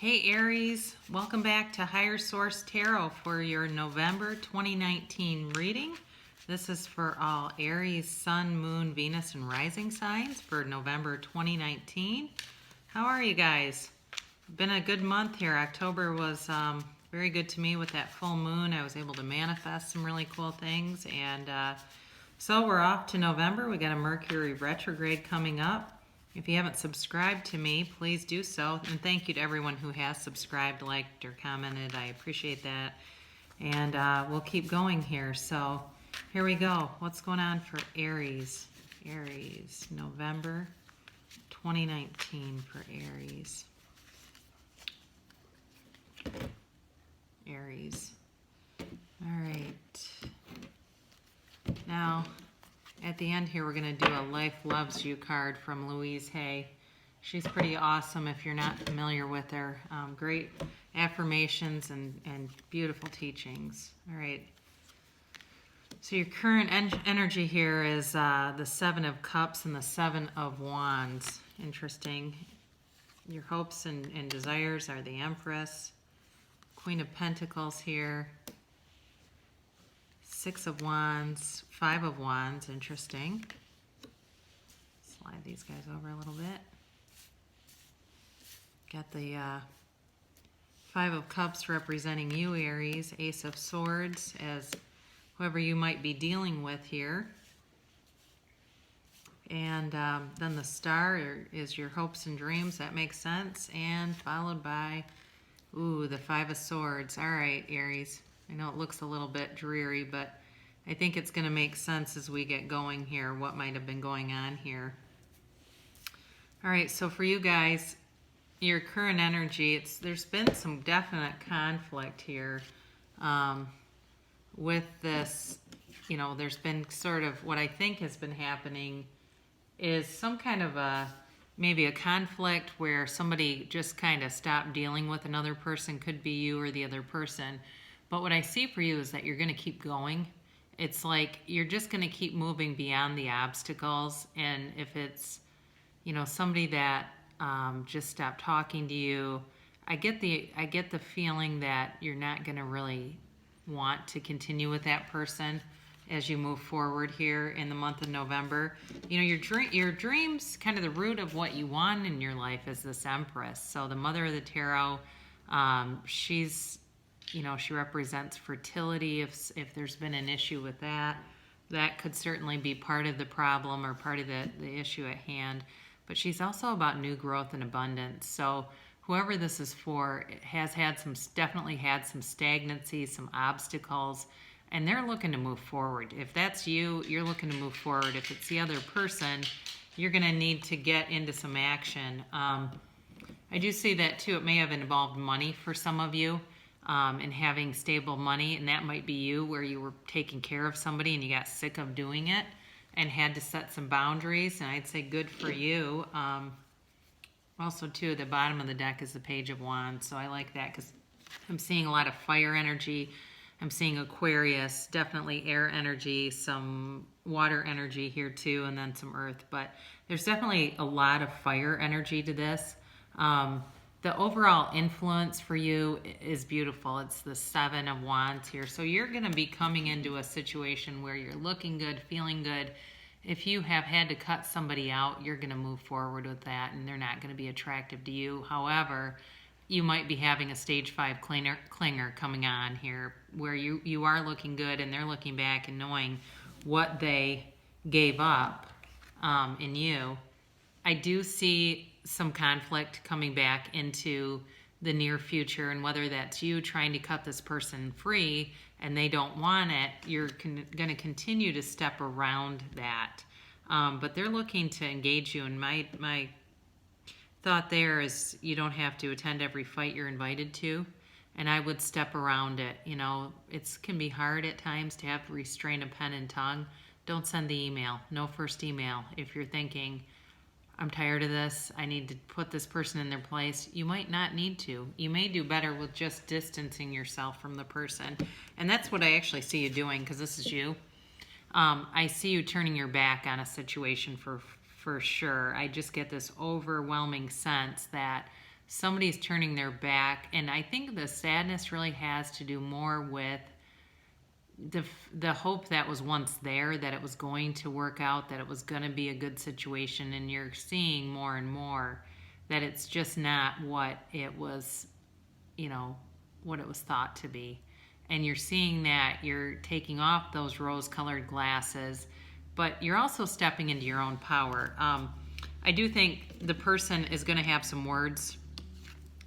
Hey Aries, welcome back to Higher Source Tarot for your November 2019 reading. This is for all Aries, Sun, Moon, Venus, and Rising signs for November 2019. How are you guys? Been a good month here. October was very good to me with that full moon. I was able to manifest some really cool things. And so we're off to November. We got a Mercury retrograde coming up. If you haven't subscribed to me, please do so. And thank you to everyone who has subscribed, liked, or commented. I appreciate that. And we'll keep going here. So here we go. What's going on for Aries? Aries, November 2019 for Aries. Aries. All right. Now, at the end here, we're going to do a Life Loves You card from Louise Hay. She's pretty awesome if you're not familiar with her. Great affirmations and beautiful teachings. All right. So your current energy here is the Seven of Cups and the Seven of Wands. Interesting. Your hopes and desires are the Empress. Queen of Pentacles here. Six of Wands, Five of Wands, interesting. Slide these guys over a little bit. Got the Five of Cups representing you, Aries. Ace of Swords as whoever you might be dealing with here. And then the Star is your hopes and dreams. That makes sense. And followed by, the Five of Swords. All right, Aries. I know it looks a little bit dreary, but I think it's going to make sense as we get going here, what might have been going on here. All right, so for you guys, your current energy, there's been some definite conflict here with this. There's been sort of what I think has been happening is some kind of maybe a conflict where somebody just kind of stopped dealing with another person. Could be you or the other person. But what I see for you is that you're going to keep going. It's like you're just going to keep moving beyond the obstacles. And if it's, somebody that just stopped talking to you, I get the feeling that you're not going to really want to continue with that person as you move forward here in the month of November. Your dreams, kind of the root of what you want in your life is this Empress. So the Mother of the Tarot, she's, she represents fertility. If there's been an issue with that, that could certainly be part of the problem or part of the issue at hand. But she's also about new growth and abundance. So whoever this is for has definitely had some stagnancy, some obstacles, and they're looking to move forward. If that's you, you're looking to move forward. If it's the other person, you're going to need to get into some action. I do see that too. It may have involved money for some of you. And having stable money, and that might be you where you were taking care of somebody and you got sick of doing it and had to set some boundaries, and I'd say good for you. Also too, the bottom of the deck is the Page of Wands, so I like that because I'm seeing a lot of fire energy. I'm seeing Aquarius, definitely air energy, some water energy here too, and then some earth, but there's definitely a lot of fire energy to this. The overall influence for you is beautiful. It's the Seven of Wands here. So you're going to be coming into a situation where you're looking good, feeling good. If you have had to cut somebody out, you're going to move forward with that, and they're not going to be attractive to you. However, you might be having a stage 5 clinger coming on here where you are looking good and they're looking back and knowing what they gave up in you. I do see some conflict coming back into the near future, and whether that's you trying to cut this person free and they don't want it, you're going to continue to step around that. But they're looking to engage you, and my thought there is you don't have to attend every fight you're invited to, and I would step around it. It can be hard at times to have to restrain a pen and tongue. Don't send the email. No first email. If you're thinking, I'm tired of this, I need to put this person in their place, you might not need to. You may do better with just distancing yourself from the person. And that's what I actually see you doing, because this is you. I see you turning your back on a situation for sure. I just get this overwhelming sense that somebody's turning their back. And I think the sadness really has to do more with the hope that was once there, that it was going to work out, that it was going to be a good situation, and you're seeing more and more that it's just not what it was, what it was thought to be. And you're seeing that you're taking off those rose-colored glasses, but you're also stepping into your own power. I do think the person is going to have some words.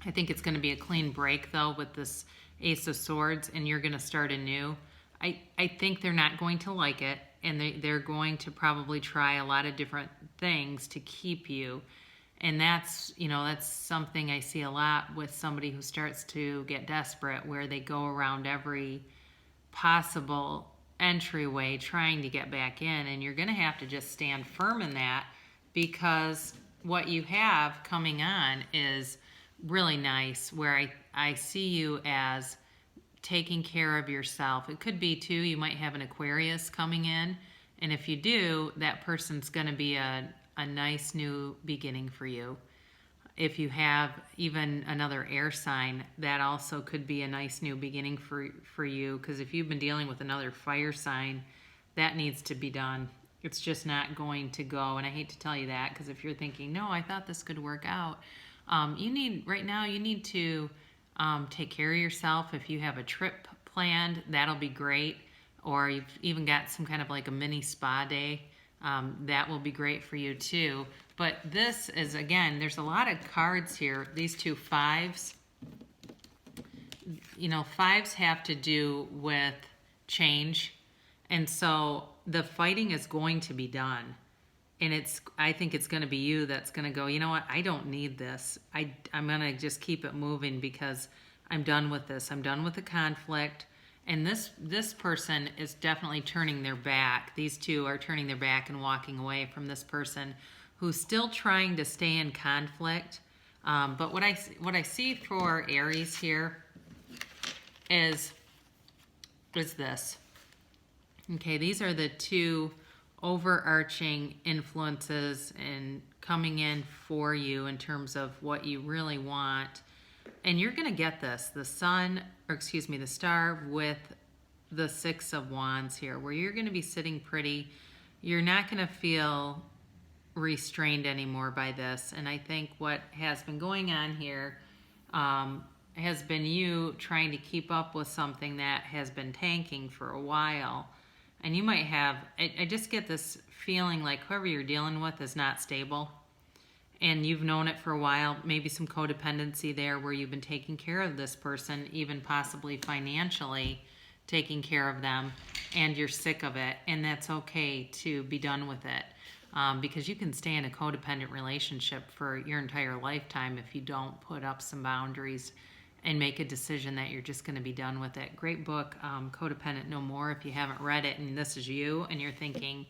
I think it's going to be a clean break, though, with this Ace of Swords, and you're going to start anew. I think they're not going to like it, and they're going to probably try a lot of different things to keep you. And that's something I see a lot with somebody who starts to get desperate, where they go around every possible entryway trying to get back in. And you're going to have to just stand firm in that, because what you have coming on is really nice, where I see you as taking care of yourself. It could be too, you might have an Aquarius coming in, and if you do, that person's going to be a nice new beginning for you. If you have even another air sign, that also could be a nice new beginning for you, because if you've been dealing with another fire sign, that needs to be done. It's just not going to go. And I hate to tell you that, because if you're thinking, no, I thought this could work out, you need to take care of yourself. If you have a trip planned, that'll be great. Or you've even got some kind of like a mini spa day, that will be great for you too. But this is, again, there's a lot of cards here. These two fives, fives have to do with change. And so the fighting is going to be done. And I think it's going to be you that's going to go, you know what, I don't need this. I'm going to just keep it moving, because I'm done with this. I'm done with the conflict. And this person is definitely turning their back. These two are turning their back and walking away from this person who's still trying to stay in conflict. But what I see for Aries here is this. Okay, these are the two overarching influences and coming in for you in terms of what you really want. And you're going to get this, the star with the Six of Wands here, where you're going to be sitting pretty. You're not going to feel restrained anymore by this. And I think what has been going on here has been you trying to keep up with something that has been tanking for a while. And you might have, I just get this feeling like whoever you're dealing with is not stable. And you've known it for a while, maybe some codependency there where you've been taking care of this person, even possibly financially taking care of them, and you're sick of it. And that's okay to be done with it, because you can stay in a codependent relationship for your entire lifetime if you don't put up some boundaries and make a decision that you're just going to be done with it. Great book, Codependent No More, if you haven't read it and this is you and you're thinking,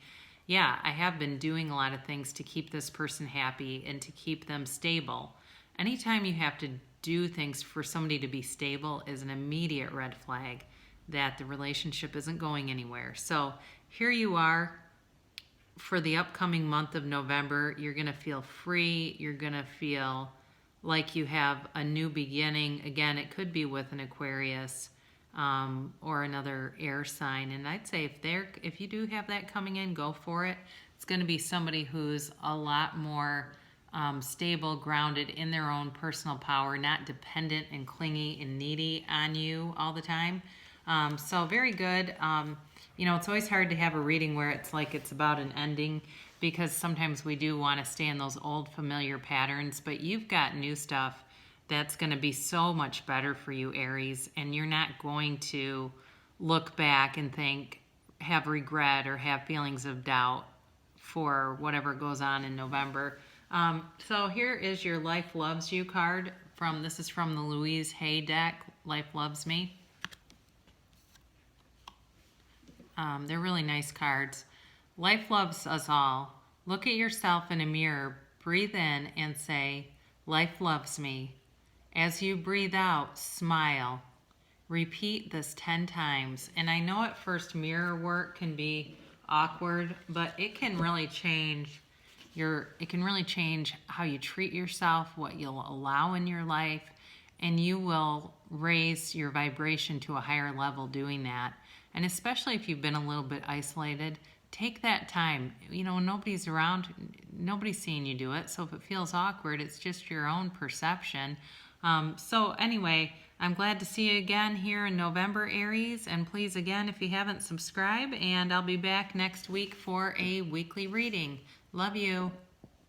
yeah, I have been doing a lot of things to keep this person happy and to keep them stable. Anytime you have to do things for somebody to be stable is an immediate red flag that the relationship isn't going anywhere. So here you are for the upcoming month of November. You're going to feel free. You're going to feel like you have a new beginning. Again, it could be with an Aquarius or another air sign. And I'd say if you do have that coming in, go for it. It's going to be somebody who's a lot more stable, grounded in their own personal power, not dependent and clingy and needy on you all the time. So very good. It's always hard to have a reading where it's like it's about an ending, because sometimes we do want to stay in those old familiar patterns, but you've got new stuff that's going to be so much better for you, Aries, and you're not going to look back and have regret or have feelings of doubt for whatever goes on in November. So here is your Life Loves You card. This is from the Louise Hay deck, Life Loves Me. They're really nice cards. Life loves us all. Look at yourself in a mirror, breathe in and say, life loves me. As you breathe out, smile. Repeat this 10 times. And I know at first mirror work can be awkward, but it can really change it can really change how you treat yourself, what you'll allow in your life, and you will raise your vibration to a higher level doing that. And especially if you've been a little bit isolated, take that time. Nobody's around, nobody's seeing you do it. So if it feels awkward, it's just your own perception. So anyway, I'm glad to see you again here in November, Aries. And please, again, if you haven't, subscribe. And I'll be back next week for a weekly reading. Love you.